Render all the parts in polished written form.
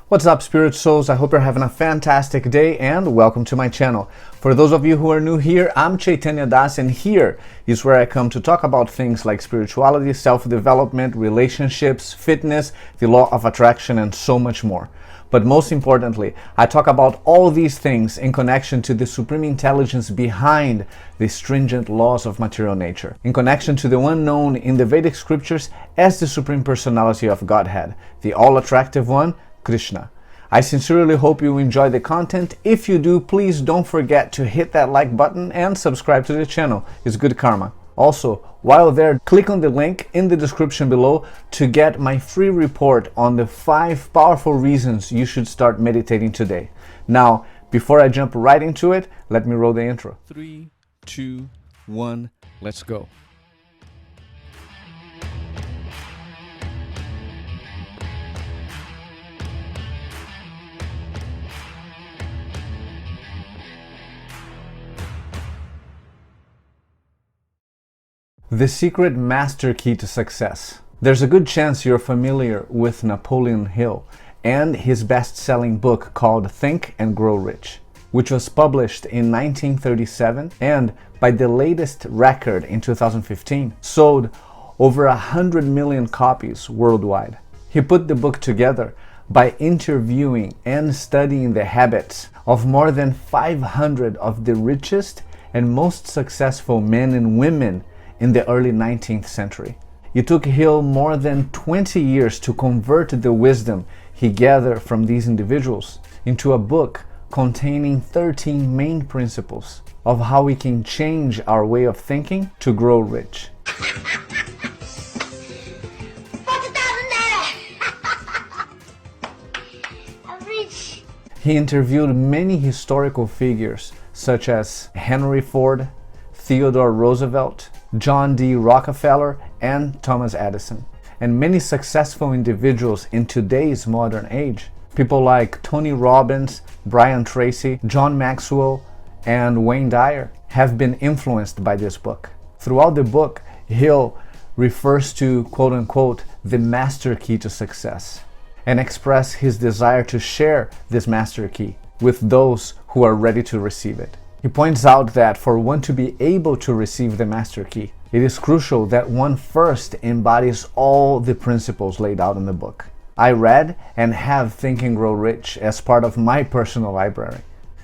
What's up, spirit souls? I hope you're having a fantastic day and welcome to my channel. For those of you who are new here, I'm Chaitanya Das, and here is where I come to talk about things like spirituality, self-development, relationships, fitness, the law of attraction, and so much more. But most importantly, I talk about all these things in connection to the supreme intelligence behind the stringent laws of material nature, in connection to the one known in the Vedic scriptures as the Supreme Personality of Godhead, the all-attractive one, Kṛṣṇa. I sincerely hope you enjoy the content. If you do, please don't forget to hit that like button and subscribe to the channel. It's good karma. Also, while there, click on the link in the description below to get my free report on the 5 powerful reasons you should start meditating today. Now, before I jump right into it, let me roll the intro. 3, 2, 1, let's go. The secret master key to success. There's a good chance you're familiar with Napoleon Hill and his best-selling book called Think and Grow Rich, which was published in 1937 and, by the latest record in 2015, sold over 100 million copies worldwide. He put the book together by interviewing and studying the habits of more than 500 of the richest and most successful men and women in the early 19th century. It took Hill more than 20 years to convert the wisdom he gathered from these individuals into a book containing 13 main principles of how we can change our way of thinking to grow rich. He interviewed many historical figures such as Henry Ford, Theodore Roosevelt, John D. Rockefeller, and Thomas Edison, and many successful individuals in today's modern age. People like Tony Robbins, Brian Tracy, John Maxwell, and Wayne Dyer have been influenced by this book. Throughout the book, Hill refers to, quote-unquote, the master key to success, and express his desire to share this master key with those who are ready to receive it. He points out that for one to be able to receive the master key, it is crucial that one first embodies all the principles laid out in the book. I read and have Think and Grow Rich as part of my personal library,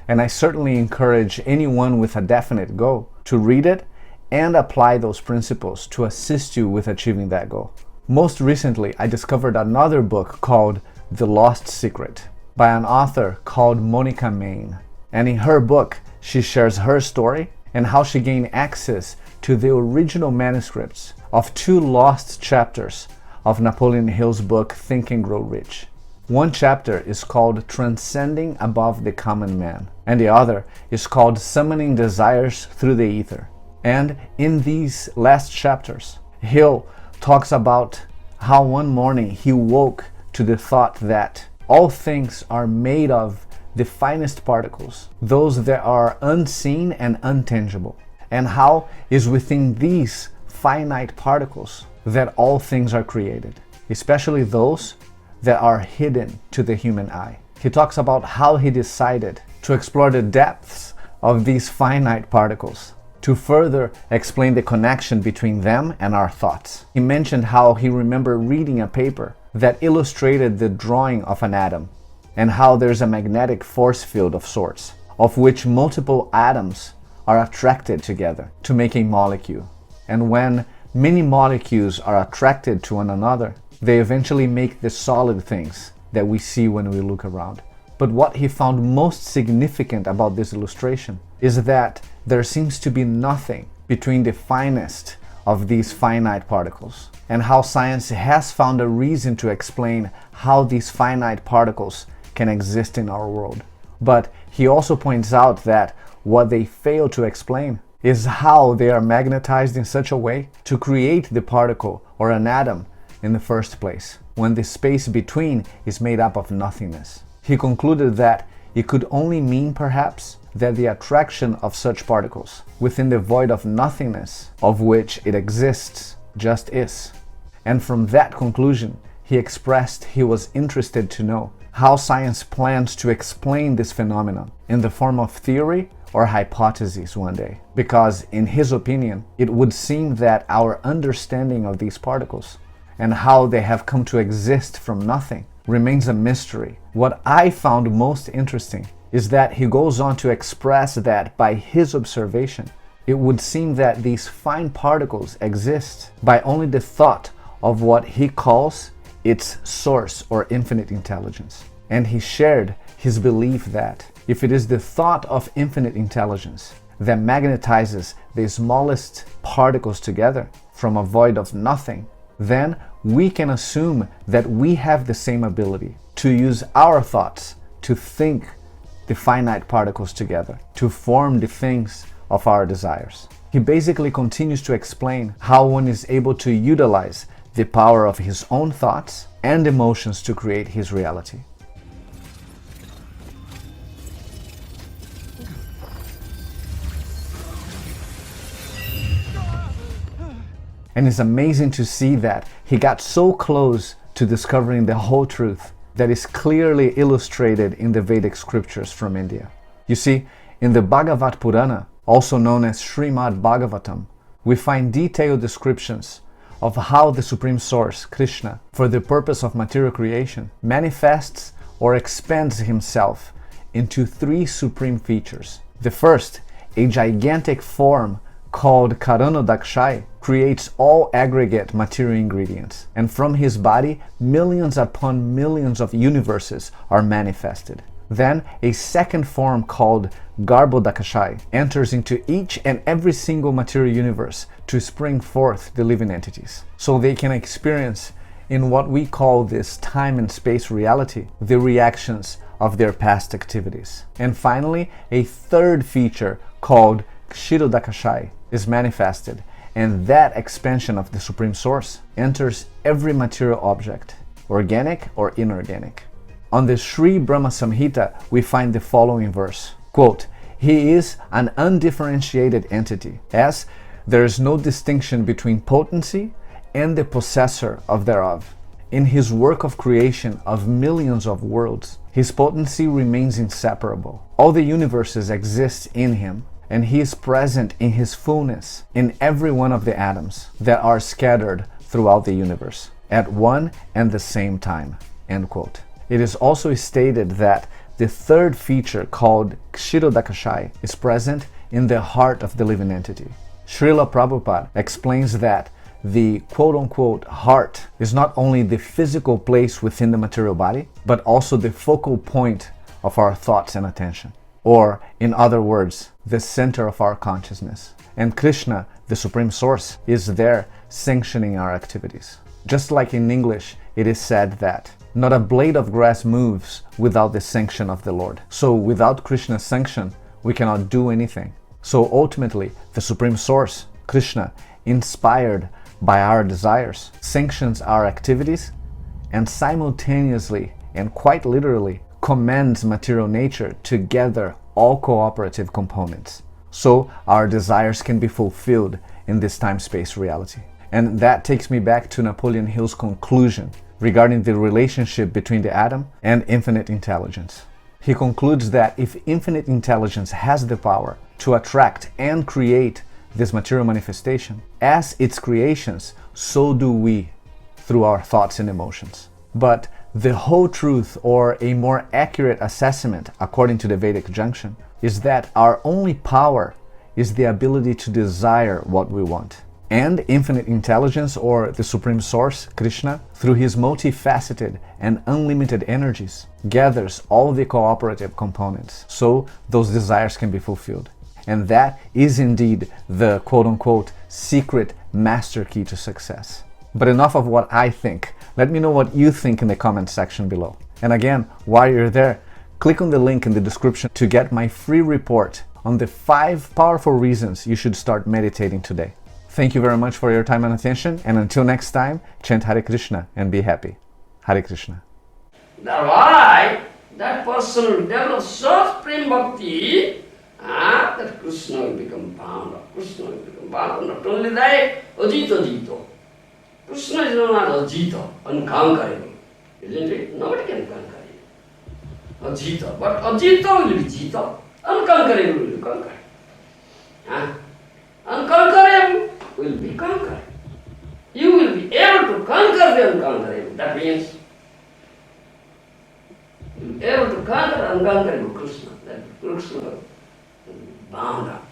and I certainly encourage anyone with a definite goal to read it and apply those principles to assist you with achieving that goal. Most recently, I discovered another book called The Lost Secret by an author called Monica Main, and in her book, she shares her story and how she gained access to the original manuscripts of 2 lost chapters of Napoleon Hill's book Think and Grow Rich. One chapter is called Transcending Above the Common Man, and the other is called Summoning Desires Through the Ether. And in these last chapters, Hill talks about how one morning he woke to the thought that all things are made of the finest particles, those that are unseen and untangible, and how is within these finite particles that all things are created, especially those that are hidden to the human eye. He talks about how he decided to explore the depths of these finite particles to further explain the connection between them and our thoughts. He mentioned how he remembered reading a paper that illustrated the drawing of an atom, and how there's a magnetic force field of sorts, of which multiple atoms are attracted together to make a molecule. And when many molecules are attracted to one another, they eventually make the solid things that we see when we look around. But what he found most significant about this illustration is that there seems to be nothing between the finest of these finite particles, and how science has found a reason to explain how these finite particles can exist in our world. But he also points out that what they fail to explain is how they are magnetized in such a way to create the particle or an atom in the first place, when the space between is made up of nothingness. He concluded that it could only mean, perhaps, that the attraction of such particles within the void of nothingness of which it exists just is. And from that conclusion, he expressed he was interested to know how science plans to explain this phenomenon in the form of theory or hypotheses one day. Because in his opinion, it would seem that our understanding of these particles and how they have come to exist from nothing remains a mystery. What I found most interesting is that he goes on to express that by his observation, it would seem that these fine particles exist by only the thought of what he calls its source or infinite intelligence. And he shared his belief that if it is the thought of infinite intelligence that magnetizes the smallest particles together from a void of nothing, then we can assume that we have the same ability to use our thoughts to think the finite particles together, to form the things of our desires. He basically continues to explain how one is able to utilize the power of his own thoughts and emotions to create his reality. And it's amazing to see that he got so close to discovering the whole truth that is clearly illustrated in the Vedic scriptures from India. You see, in the Bhagavat Purana, also known as Srimad Bhagavatam, we find detailed descriptions of how the Supreme Source, Kṛṣṇa, for the purpose of material creation, manifests or expands himself into three supreme features. The first, a gigantic form called Karanodakshai, creates all aggregate material ingredients, and from his body, millions upon millions of universes are manifested. Then a second form called Garbhodakashai enters into each and every single material universe to spring forth the living entities, so they can experience in what we call this time and space reality the reactions of their past activities. And finally, a third feature called Kshirodakashai is manifested, and that expansion of the Supreme Source enters every material object, organic or inorganic. On the Sri Brahma Samhita, we find the following verse, quote, "He is an undifferentiated entity, as there is no distinction between potency and the possessor of thereof. In his work of creation of millions of worlds, his potency remains inseparable. All the universes exist in him, and he is present in his fullness in every one of the atoms that are scattered throughout the universe at one and the same time." End quote. It is also stated that the third feature called Kshirodakashai is present in the heart of the living entity. Srila Prabhupada explains that the quote-unquote heart is not only the physical place within the material body, but also the focal point of our thoughts and attention. Or, in other words, the center of our consciousness. And Kṛṣṇa, the Supreme Source, is there sanctioning our activities. Just like in English, it is said that not a blade of grass moves without the sanction of the Lord. So without Kṛṣṇa's sanction, we cannot do anything. So ultimately, the Supreme Source, Kṛṣṇa, inspired by our desires, sanctions our activities, and simultaneously and quite literally commands material nature to gather all cooperative components, so our desires can be fulfilled in this time-space reality. And that takes me back to Napoleon Hill's conclusion regarding the relationship between the atom and infinite intelligence. He concludes that if infinite intelligence has the power to attract and create this material manifestation, as its creations, so do we through our thoughts and emotions. But the whole truth, or a more accurate assessment according to the Vedic junction, is that our only power is the ability to desire what we want. And infinite intelligence, or the Supreme Source, Kṛṣṇa, through his multifaceted and unlimited energies, gathers all the cooperative components, so those desires can be fulfilled. And that is indeed the quote-unquote secret master key to success. But enough of what I think. Let me know what you think in the comment section below. And again, while you're there, click on the link in the description to get my free report on the 5 powerful reasons you should start meditating today. Thank you very much for your time and attention, and until next time, chant Hare Kṛṣna and be happy. Hare Kṛṣna. That's why that person will develop so supreme bhakti, that Kṛṣna will become bound, Kṛṣna will become bound. Not only that, Ajita. Kṛṣna is known as Ajita, unconquerable. Isn't it? Nobody can conquer it. Ajita. But Ajita will be Jita. Unconquerable will be conquered. Unconquerable will be conquered. You will be able to conquer the unconquerable. That means you will be able to conquer unconquerable Kṛṣṇa. That Kṛṣṇa will be bound up.